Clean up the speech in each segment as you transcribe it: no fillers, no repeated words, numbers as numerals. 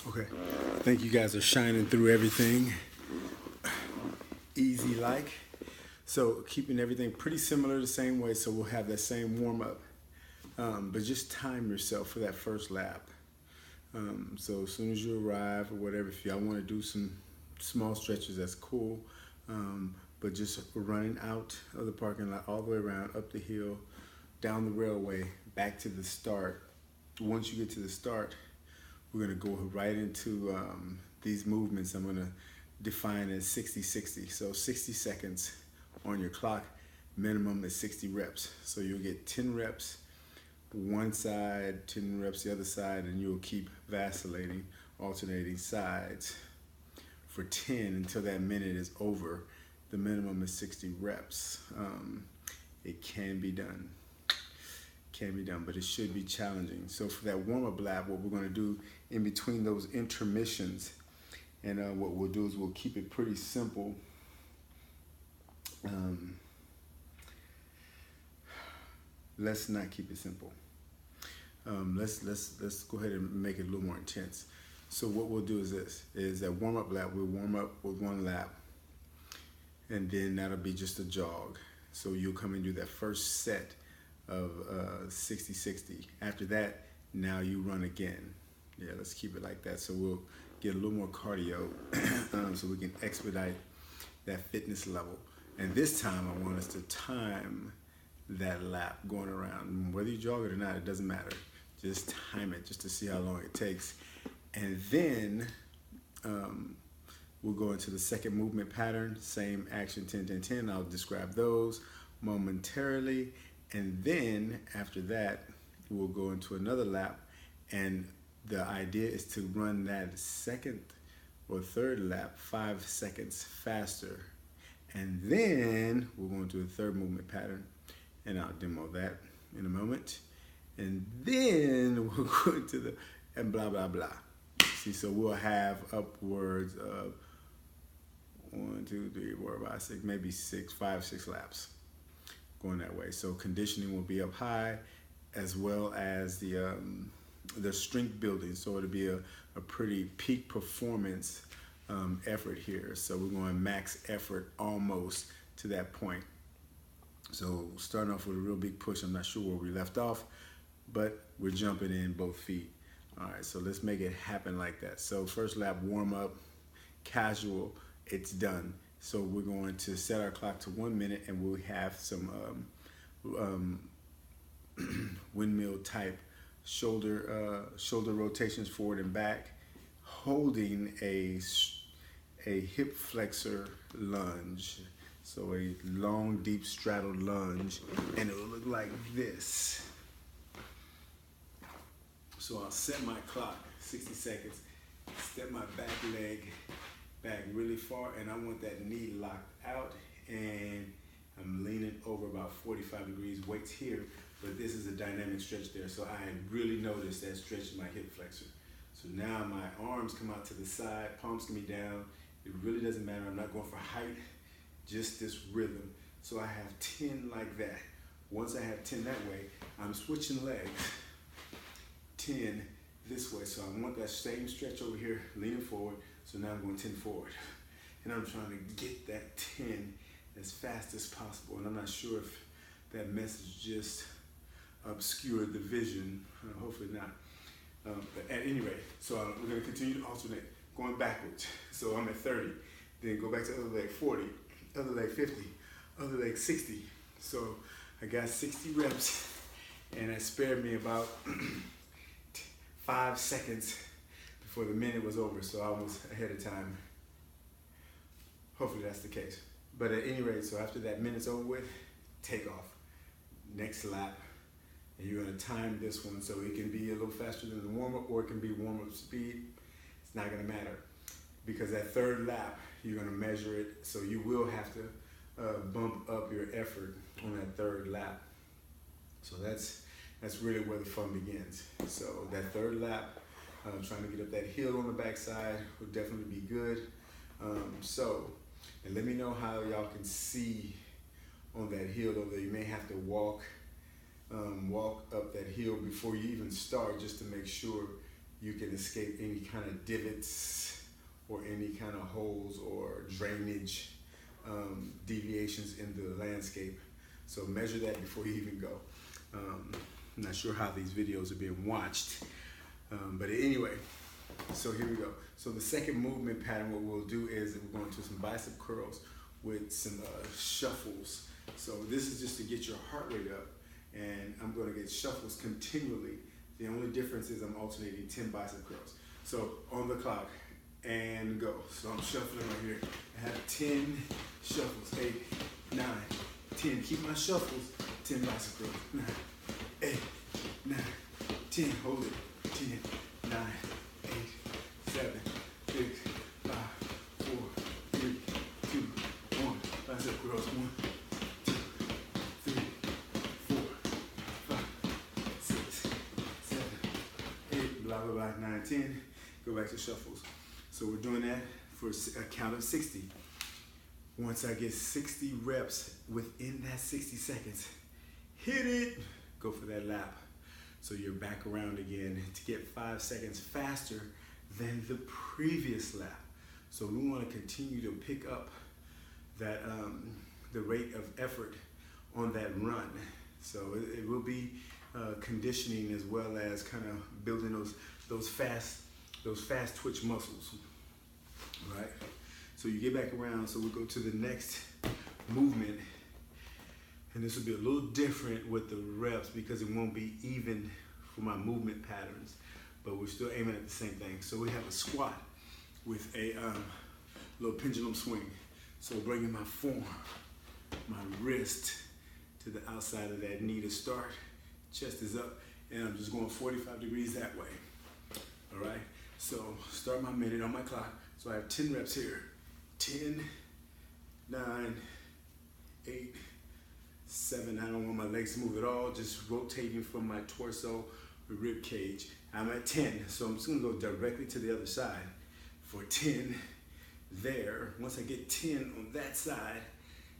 Okay, I think you guys are shining through everything easy like. So keeping everything pretty similar the same way, so we'll have that same warm up. But just time yourself for that first lap. So as soon as you arrive or whatever, if y'all want to do some small stretches, that's cool. But just running out of the parking lot all the way around, up the hill, down the railway, back to the start. Once you get to the start, we're gonna go right into these movements I'm gonna define as 60-60. So 60 seconds on your clock, minimum is 60 reps. So you'll get 10 reps one side, 10 reps the other side, and you'll keep vacillating, alternating sides for 10 until that minute is over. The minimum is 60 reps. It can be done. But it should be challenging. So for that warm-up lap, what we're gonna do in between those intermissions, and what we'll do is we'll keep it pretty simple. Let's not keep it simple. Let's go ahead and make it a little more intense. So what we'll do is this: is that warm-up lap. We'll warm up with one lap, and then that'll be just a jog. So you'll come and do that first set of 60-60. After that, now you run again. Yeah, let's keep it like that. So we'll get a little more cardio, so we can expedite that fitness level. And this time, I want us to time that lap going around. Whether you jog it or not, it doesn't matter. Just time it, just to see how long it takes. And then we'll go into the second movement pattern, same action, 10, 10, 10. I'll describe those momentarily. And then after that, we'll go into another lap. And the idea is to run that second or third lap 5 seconds faster. And then we'll go into a third movement pattern. And I'll demo that in a moment. And then we'll go into the, and blah, blah, blah. See, so we'll have upwards of 1, 2, 3, 4, 5, 6, maybe 5, 6 laps going that way. So conditioning will be up high, as well as the strength building. So it'll be a pretty peak performance effort here. So we're going max effort almost to that point. So starting off with a real big push. I'm not sure where we left off, but we're jumping in both feet. All right, so let's make it happen like that. So first lap, warm up, casual, it's done. So we're going to set our clock to 1 minute, and we'll have some windmill type shoulder rotations forward and back, holding a hip flexor lunge. So a long, deep straddle lunge, and it will look like this. So I'll set my clock, 60 seconds, step my back leg back really far, and I want that knee locked out, and I'm leaning over about 45 degrees, weights here, but this is a dynamic stretch there, so I really noticed that stretch in my hip flexor. So now my arms come out to the side, palms can be down. It really doesn't matter, I'm not going for height, just this rhythm. So I have 10 like that. Once I have 10 that way, I'm switching legs, 10 this way. So I want that same stretch over here, leaning forward. So now I'm going 10 forward. And I'm trying to get that 10 as fast as possible. And I'm not sure if that message just obscured the vision. Hopefully not. But at any rate, so we're going to continue to alternate, going backwards. So I'm at 30, then go back to other leg 40, other leg 50, other leg 60. So I got 60 reps, and that spared me about 5 seconds before the minute was over, so I was ahead of time. Hopefully that's the case. But at any rate, so after that minute's over with, take off. Next lap, and you're gonna time this one so it can be a little faster than the warm-up, or it can be warm-up speed. It's not gonna matter, because that third lap, you're gonna measure it, so you will have to bump up your effort on that third lap. So that's really where the fun begins. So that third lap, trying to get up that hill on the backside will definitely be good. And let me know how y'all can see on that hill, although you may have to walk up that hill before you even start, just to make sure you can escape any kind of divots or any kind of holes or drainage deviations in the landscape. So measure that before you even go. I'm not sure how these videos are being watched, but anyway, so here we go. So the second movement pattern, what we'll do is we're going to some bicep curls with some shuffles. So this is just to get your heart rate up, and I'm going to get shuffles continually. The only difference is I'm alternating 10 bicep curls. So on the clock, and go. So I'm shuffling right here. I have 10 shuffles, 8, 9, 10. Keep my shuffles, 10 bicep curls, 9, 8, 9, 10. Hold it, 10, 9, 8, 7, 6, 5, 4, 3, 2, 1. Bicep curls, 1, 2, 3, 4, 5, 6, 7, 8, blah, blah, blah, 9, 10. Go back to shuffles. So we're doing that for a count of 60. Once I get 60 reps within that 60 seconds, hit it, go for that lap. So you're back around again to get 5 seconds faster than the previous lap. So we want to continue to pick up that the rate of effort on that run. So it will be conditioning as well as kind of building those fast twitch muscles, right? So you get back around, so we'll go to the next movement, and this will be a little different with the reps because it won't be even for my movement patterns, but we're still aiming at the same thing. So we have a squat with a little pendulum swing. So bringing my forearm, my wrist to the outside of that knee to start, chest is up, and I'm just going 45 degrees that way, all right? So start my minute on my clock. So I have 10 reps here. 10, 9, 8, 7. I don't want my legs to move at all. Just rotating from my torso, rib cage. I'm at 10. So I'm just gonna go directly to the other side for 10 there. Once I get 10 on that side,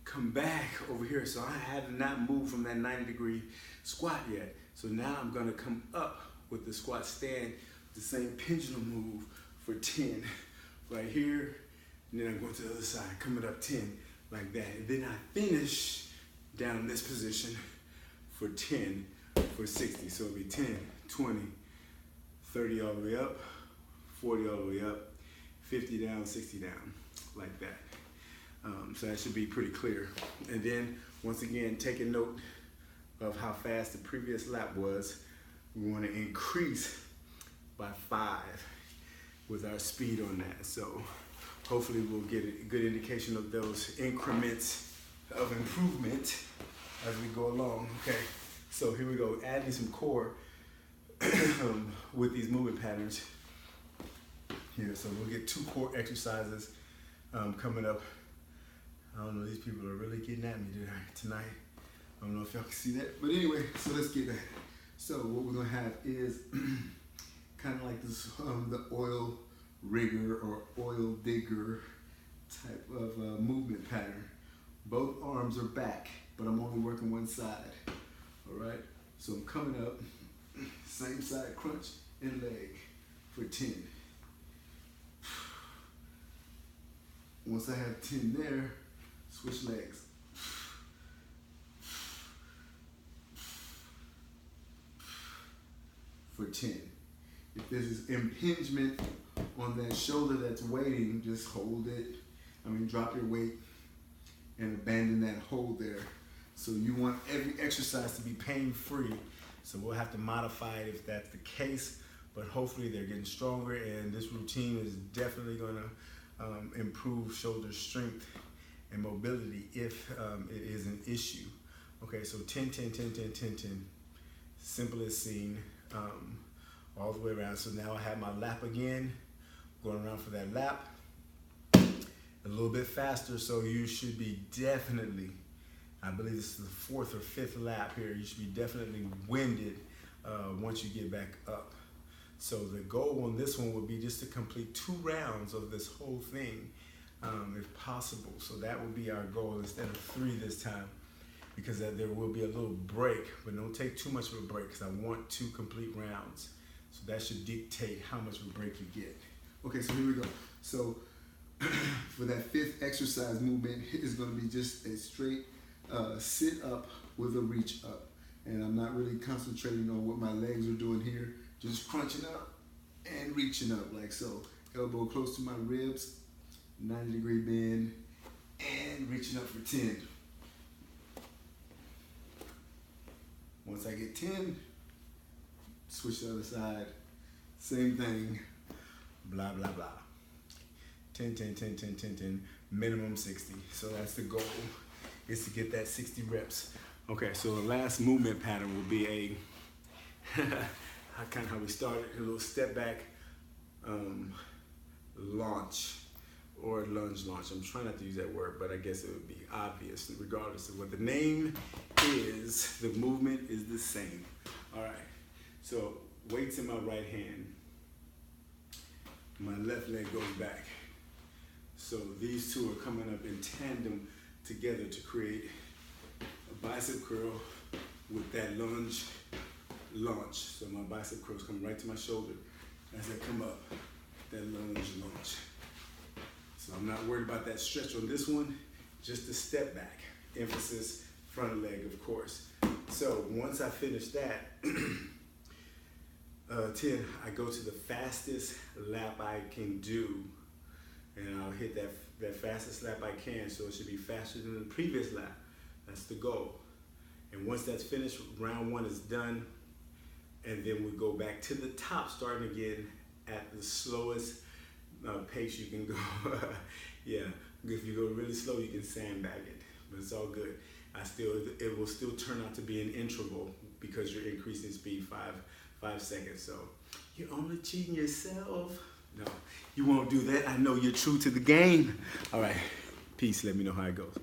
come back over here. So I have not moved from that 90-degree squat yet. So now I'm gonna come up with the squat stand, the same pendulum move for 10 right here, and then I'm going to the other side, coming up 10 like that. And then I finish down in this position for 10 for 60. So it'll be 10, 20, 30 all the way up, 40 all the way up, 50 down, 60 down, like that. So that should be pretty clear. And then once again, take a note of how fast the previous lap was. We want to increase by 5 with our speed on that. So hopefully we'll get a good indication of those increments of improvement as we go along. Okay, so here we go, adding some core with these movement patterns here. So we'll get 2 core exercises coming up. I don't know, these people are really getting at me tonight. I don't know if y'all can see that, but anyway, so let's get that. So what we're gonna have is kind of like this, the oil rigger or oil digger type of movement pattern. Both arms are back, but I'm only working one side, all right? So I'm coming up, same side crunch and leg for 10. Once I have 10 there, switch legs. For 10. If there's impingement on that shoulder that's waiting, just hold it. Drop your weight and abandon that hold there. So you want every exercise to be pain-free. So we'll have to modify it if that's the case, but hopefully they're getting stronger, and this routine is definitely gonna improve shoulder strength and mobility if it is an issue. Okay, so 10, 10, 10, 10, 10, 10. Simple as seen. All the way around. So now I have my lap again, going around for that lap a little bit faster. So you should be definitely, I believe this is the 4th or 5th lap here, you should be definitely winded once you get back up. So the goal on this one would be just to complete 2 rounds of this whole thing if possible. So that would be our goal instead of 3 this time, because there will be a little break, but don't take too much of a break because I want 2 complete rounds. So that should dictate how much of a break you get. Okay, so here we go. So for that fifth exercise movement is going to be just a straight sit up with a reach up. And I'm not really concentrating on what my legs are doing here, just crunching up and reaching up like so. Elbow close to my ribs, 90-degree bend, and reaching up for 10. Once I get 10, switch to the other side, same thing, blah, blah, blah. 10, 10, 10, 10, 10, 10, minimum 60. So that's the goal, is to get that 60 reps. Okay, so the last movement pattern will be a, kind of how we started, a little step back launch, or lunge launch. I'm trying not to use that word, but I guess it would be obvious regardless of what the name is, the movement is the same. All right, so weights in my right hand, my left leg goes back. So these two are coming up in tandem together to create a bicep curl with that lunge launch. So my bicep curls come right to my shoulder as I come up, that lunge launch. So I'm not worried about that stretch on this one, just a step back. Emphasis, front leg, of course. So once I finish that, 10, I go to the fastest lap I can do, and I'll hit that fastest lap I can, so it should be faster than the previous lap. That's the goal. And once that's finished, round one is done, and then we go back to the top, starting again at the slowest pace you can go. Yeah, if you go really slow, you can sandbag it, but it's all good. It will still turn out to be an interval because you're increasing speed 5 seconds. So you're only cheating yourself. No, you won't do that. I know you're true to the game. All right, peace. Let me know how it goes.